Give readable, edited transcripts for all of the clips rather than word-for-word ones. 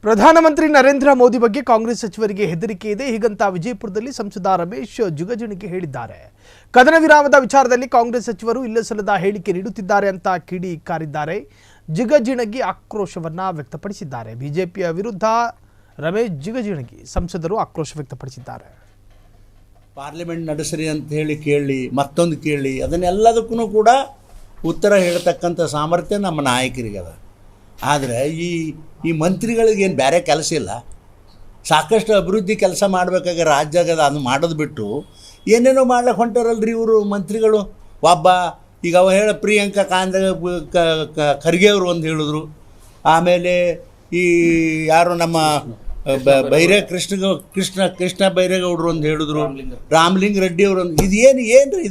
ಪ್ರಧಾನಮಂತ್ರಿ ನರೇಂದ್ರ ಮೋದಿ ಬಗ್ಗೆ ಕಾಂಗ್ರೆಸ್ ಸಚಿವರಿಗೆ ಹೆದರಿಕೆ ಇದೆ. ಹೀಗಂತ ವಿಜಯಪುರದಲ್ಲಿ ಸಂಸದ ರಮೇಶ್ ಜಿಗಜಿಣಗಿ ಹೇಳಿದ್ದಾರೆ. ಕದನ ವಿರಾಮದ ವಿಚಾರದಲ್ಲಿ ಕಾಂಗ್ರೆಸ್ ಸಚಿವರು ಇಲ್ಲಸಲ್ಲದ ಹೇಳಿಕೆ ನೀಡುತ್ತಿದ್ದಾರೆ ಅಂತ ಕಿಡಿಕಾರಿದ್ದಾರೆ. ಜಿಗಜಿಣಗಿ ಆಕ್ರೋಶವನ್ನ ವ್ಯಕ್ತಪಡಿಸಿದ್ದಾರೆ. ಬಿಜೆಪಿಯ ವಿರುದ್ಧ ರಮೇಶ್ ಜಿಗಜಿಣಗಿ ಸಂಸದರು ಆಕ್ರೋಶ ವ್ಯಕ್ತಪಡಿಸಿದ್ದಾರೆ. ಪಾರ್ಲಿಮೆಂಟ್ ನಡೆಸ್ರಿ ಅಂತ ಹೇಳಿ ಕೇಳಿ ಮತ್ತೊಂದು ಕೇಳಿ ಅದನ್ನೆಲ್ಲದಕ್ಕೂ ಕೂಡ ಉತ್ತರ ಹೇಳ್ತಕ್ಕಂಥ ಸಾಮರ್ಥ್ಯ ನಮ್ಮ ನಾಯಕರಿಗೆ ಅದ. ಆದರೆ ಈ ಮಂತ್ರಿಗಳಿಗೇನು ಬೇರೆ ಕೆಲಸ ಇಲ್ಲ. ಸಾಕಷ್ಟು ಅಭಿವೃದ್ಧಿ ಕೆಲಸ ಮಾಡಬೇಕಾಗ ರಾಜ್ಯದ ಅದು ಮಾಡೋದು ಬಿಟ್ಟು ಏನೇನೋ ಮಾಡ್ಲಿಕ್ಕೆ ಹೊಂಟಾರಲ್ರಿ ಇವರು ಮಂತ್ರಿಗಳು. ಒಬ್ಬ ಈಗ ಅವ ಹೇಳ ಪ್ರಿಯಾಂಕಾ ಖರ್ಗೆ ಅವರು ಒಂದು ಹೇಳಿದ್ರು. ಆಮೇಲೆ ಈ ಯಾರು ನಮ್ಮ ಕೃಷ್ಣ ಬೈರೇಗೌಡರು ಒಂದು ಹೇಳಿದ್ರು. ರಾಮಲಿಂಗ ರೆಡ್ಡಿ ಅವರು ಒಂದು ಏನ್ರಿ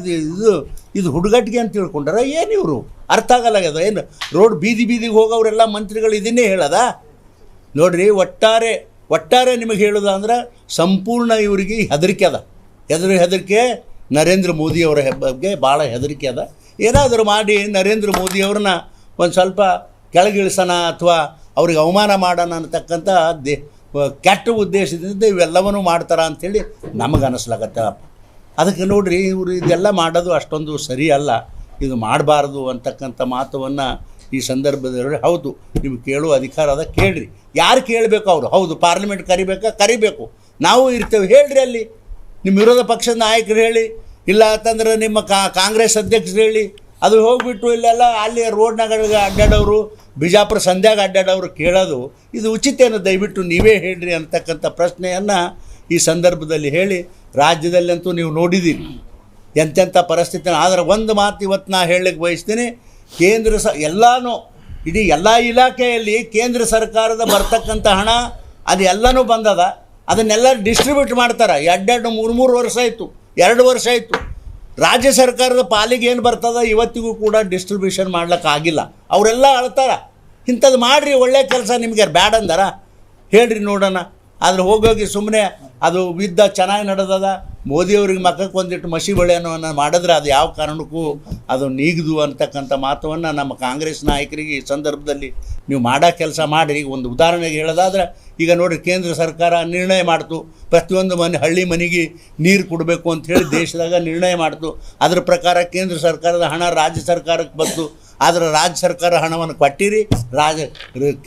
ಇದು ಹುಡುಗಟ್ಟಿಗೆ ಅಂತ ತಿಳ್ಕೊಂಡಾರ ಏನು ಇವರು ಅರ್ಥ ಆಗಲ್ಲಾಗ್ಯದ. ಏನು ರೋಡ್ ಬೀದಿಗೆ ಹೋಗೋರೆಲ್ಲ ಮಂತ್ರಿಗಳು ಇದನ್ನೇ ಹೇಳದ ನೋಡ್ರಿ. ಒಟ್ಟಾರೆ ನಿಮಗೆ ಹೇಳೋದು ಅಂದ್ರೆ ಸಂಪೂರ್ಣ ಇವರಿಗೆ ಹೆದರಿಕೆ ಅದ. ಹೆದರಿಕೆ ನರೇಂದ್ರ ಮೋದಿಯವರ ಬಗ್ಗೆ ಭಾಳ ಹೆದರಿಕೆ ಅದ. ಏನಾದರೂ ಮಾಡಿ ನರೇಂದ್ರ ಮೋದಿಯವ್ರನ್ನ ಒಂದು ಸ್ವಲ್ಪ ಕೆಳಗಿಳಿಸೋಣ ಅಥವಾ ಅವ್ರಿಗೆ ಅವಮಾನ ಮಾಡೋಣ ಅನ್ನತಕ್ಕಂಥ ಕೆಟ್ಟ ಉದ್ದೇಶದಿಂದ ಇವೆಲ್ಲವನ್ನೂ ಮಾಡ್ತಾರ ಅಂಥೇಳಿ ನಮಗೆ ಅನ್ನಿಸ್ಲಾಗತ್ತೆ. ಅದಕ್ಕೆ ನೋಡ್ರಿ ಇವರು ಇದೆಲ್ಲ ಮಾಡೋದು ಅಷ್ಟೊಂದು ಸರಿ ಅಲ್ಲ, ಇದು ಮಾಡಬಾರ್ದು ಅಂತಕ್ಕಂಥ ಮಾತನ್ನು ಈ ಸಂದರ್ಭದಲ್ಲಿ ಹೌದು ನಿಮ್ಗೆ ಕೇಳುವ ಅಧಿಕಾರ ಅದ, ಕೇಳ್ರಿ. ಯಾರು ಕೇಳಬೇಕು ಅವರು ಹೌದು ಪಾರ್ಲಿಮೆಂಟ್ ಕರಿಬೇಕು, ನಾವು ಇರ್ತೇವೆ ಹೇಳ್ರಿ. ಅಲ್ಲಿ ನಿಮ್ಮ ವಿರೋಧ ಪಕ್ಷದ ನಾಯಕರು ಹೇಳಿ, ಇಲ್ಲ ಅಂತಂದ್ರೆ ನಿಮ್ಮ ಕಾಂಗ್ರೆಸ್ ಅಧ್ಯಕ್ಷರು ಹೇಳಿ. ಅದು ಹೋಗಿಬಿಟ್ಟು ಇಲ್ಲೆಲ್ಲ ಅಲ್ಲಿ ರೋಡ್ನಾಗ ಅಡ್ಡಾಡೋರು, ಬಿಜಾಪುರ ಸಂಧ್ಯಾಗ ಅಡ್ಡಾಡೋರು ಕೇಳೋದು ಇದು ಉಚಿತೇನು? ದಯವಿಟ್ಟು ನೀವೇ ಹೇಳ್ರಿ ಅಂತಕ್ಕಂಥ ಪ್ರಶ್ನೆಯನ್ನು ಈ ಸಂದರ್ಭದಲ್ಲಿ ಹೇಳಿ. ರಾಜ್ಯದಲ್ಲಂತೂ ನೀವು ನೋಡಿದ್ದೀರಿ ಎಂತೆಂಥ ಪರಿಸ್ಥಿತಿ. ಆದರೆ ಒಂದು ಮಾತು ಇವತ್ತು ನಾ ಹೇಳಲಿಕ್ಕೆ ಬಯಸ್ತೀನಿ. ಎಲ್ಲನೂ ಇಡೀ ಎಲ್ಲ ಇಲಾಖೆಯಲ್ಲಿ ಕೇಂದ್ರ ಸರ್ಕಾರದ ಬರ್ತಕ್ಕಂಥ ಹಣ ಅದು ಎಲ್ಲನೂ ಬಂದದ. ಅದನ್ನೆಲ್ಲ ಡಿಸ್ಟ್ರಿಬ್ಯೂಟ್ ಮಾಡ್ತಾರೆ. 2-3 ವರ್ಷ ಆಯಿತು, 2 ವರ್ಷ ಆಯಿತು. ರಾಜ್ಯ ಸರ್ಕಾರದ ಪಾಲಿಗೆ ಏನು ಬರ್ತದ ಇವತ್ತಿಗೂ ಕೂಡ ಡಿಸ್ಟ್ರಿಬ್ಯೂಷನ್ ಮಾಡ್ಲಿಕ್ಕಾಗಿಲ್ಲ. ಅವರೆಲ್ಲ ಅಳ್ತಾರ ಇಂಥದ್ದು ಮಾಡಿರಿ, ಒಳ್ಳೆ ಕೆಲಸ ನಿಮಗೆ ಬ್ಯಾಡ್ ಅಂದಾರ ಹೇಳ್ರಿ ನೋಡೋಣ. ಆದರೆ ಹೋಗೋಗಿ ಸುಮ್ಮನೆ ಅದು ಯುದ್ಧ ಚೆನ್ನಾಗಿ ನಡೆದದ, ಮೋದಿಯವ್ರಿಗೆ ಮಕ್ಕಕ್ಕೆ ಒಂದಿಟ್ಟು ಮಸಿ ಬಳೆಯನ್ನು ಮಾಡಿದ್ರೆ ಅದು ಯಾವ ಕಾರಣಕ್ಕೂ ಅದು ನೀಗದು ಅಂತಕ್ಕಂಥ ಮಾತನ್ನು ನಮ್ಮ ಕಾಂಗ್ರೆಸ್ ನಾಯಕರಿಗೆ ಈ ಸಂದರ್ಭದಲ್ಲಿ ನೀವು ಮಾಡೋ ಕೆಲಸ ಮಾಡಿರಿ. ಒಂದು ಉದಾಹರಣೆಗೆ ಹೇಳೋದಾದ್ರೆ ಈಗ ನೋಡಿರಿ, ಕೇಂದ್ರ ಸರ್ಕಾರ ನಿರ್ಣಯ ಮಾಡ್ತು ಪ್ರತಿಯೊಂದು ಹಳ್ಳಿ ಮನೆಗೆ ನೀರು ಕೊಡಬೇಕು ಅಂಥೇಳಿ ದೇಶದಾಗ ನಿರ್ಣಯ ಮಾಡ್ತು. ಅದ್ರ ಪ್ರಕಾರ ಕೇಂದ್ರ ಸರ್ಕಾರದ ಹಣ ರಾಜ್ಯ ಸರ್ಕಾರಕ್ಕೆ ಬಂತು. ಆದರೆ ರಾಜ್ಯ ಸರ್ಕಾರ ಹಣವನ್ನು ಕೊಟ್ಟಿರಿ,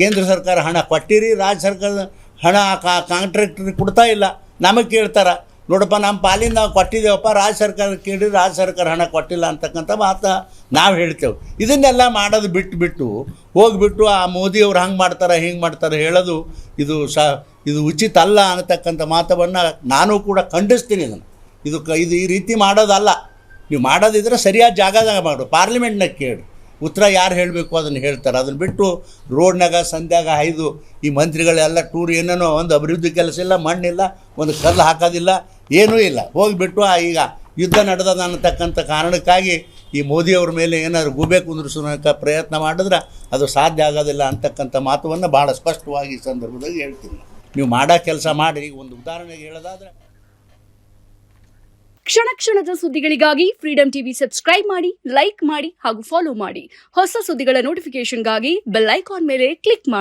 ಕೇಂದ್ರ ಸರ್ಕಾರ ಹಣ ಕೊಟ್ಟಿರಿ, ರಾಜ್ಯ ಸರ್ಕಾರದ ಹಣ ಕಾಂಟ್ರಾಕ್ಟ್ರಿಗೆ ಕೊಡ್ತಾ ಇಲ್ಲ. ನಮಗೆ ಕೇಳ್ತಾರೆ ನೋಡಪ್ಪ ನಮ್ಮ ಪಾಲಿಂದ ನಾವು ಕೊಟ್ಟಿದ್ದೇವಪ್ಪ, ರಾಜ್ಯ ಸರ್ಕಾರಕ್ಕೆ ಕೇಳಿ ರಾಜ್ಯ ಸರ್ಕಾರ ಹಣ ಕೊಟ್ಟಿಲ್ಲ ಅಂತಕ್ಕಂಥ ಮಾತು ನಾವು ಹೇಳ್ತೇವೆ. ಇದನ್ನೆಲ್ಲ ಮಾಡೋದು ಬಿಟ್ಟು ಹೋಗಿಬಿಟ್ಟು ಆ ಮೋದಿಯವ್ರು ಹಂಗೆ ಮಾಡ್ತಾರೆ ಹಿಂಗೆ ಮಾಡ್ತಾರೆ ಹೇಳೋದು ಇದು ಉಚಿತ ಅಲ್ಲ ಅನ್ನತಕ್ಕಂಥ ಮಾತನ್ನು ನಾನು ಕೂಡ ಖಂಡಿಸ್ತೀನಿ. ಇದು ಈ ರೀತಿ ಮಾಡೋದಲ್ಲ. ನೀವು ಮಾಡೋದಿದ್ರೆ ಸರಿಯಾದ ಜಾಗದಾಗ ಮಾಡು, ಪಾರ್ಲಿಮೆಂಟ್ನಾಗ ಕೇಳಿ ಉತ್ತರ ಯಾರು ಹೇಳಬೇಕು ಅದನ್ನು ಹೇಳ್ತಾರೆ. ಅದನ್ನು ಬಿಟ್ಟು ರೋಡ್ನಾಗ ಸಂಧ್ಯಾಗ ಹಾಯ್ದು ಈ ಮಂತ್ರಿಗಳೆಲ್ಲ ಟೂರ್ ಏನೇನೋ ಒಂದು ಅಭಿವೃದ್ಧಿ ಕೆಲಸ ಇಲ್ಲ, ಮಣ್ಣಿಲ್ಲ, ಒಂದು ಕಲ್ಲು ಹಾಕೋದಿಲ್ಲ, ಏನೂ ಇಲ್ಲ. ಹೋಗಿಬಿಟ್ಟು ಈಗ ಯುದ್ಧ ನಡೆದದ ಅನ್ನತಕ್ಕಂಥ ಕಾರಣಕ್ಕಾಗಿ ಈ ಮೋದಿಯವ್ರ ಮೇಲೆ ಏನಾದ್ರು ಗೂಬೆ ಕುಂದ್ರಿಸೋಕೆ ಪ್ರಯತ್ನ ಮಾಡಿದ್ರೆ ಅದು ಸಾಧ್ಯ ಆಗೋದಿಲ್ಲ ಅಂತಕ್ಕಂಥ ಮಾತನ್ನು ಭಾಳ ಸ್ಪಷ್ಟವಾಗಿ ಈ ಸಂದರ್ಭದಲ್ಲಿ ಹೇಳ್ತೀನಿ. ನೀವು ಮಾಡೋ ಕೆಲಸ ಮಾಡಿ. ಒಂದು ಉದಾಹರಣೆಗೆ ಹೇಳೋದಾದ್ರೆ ಕ್ಷಣದ ಸುದ್ದಿಗಳಿಗಾಗಿ ಫ್ರೀಡಂ ಟಿವಿ ಸಬ್ಸ್ಕ್ರೈಬ್ ಮಾಡಿ, ಲೈಕ್ ಮಾಡಿ ಹಾಗೂ ಫಾಲೋ ಮಾಡಿ. ಹೊಸ ಸುದ್ದಿಗಳ ನೋಟಿಫಿಕೇಶನ್ಗಾಗಿ ಬೆಲ್ ಐಕಾನ್ ಮೇಲೆ ಕ್ಲಿಕ್ ಮಾಡಿ.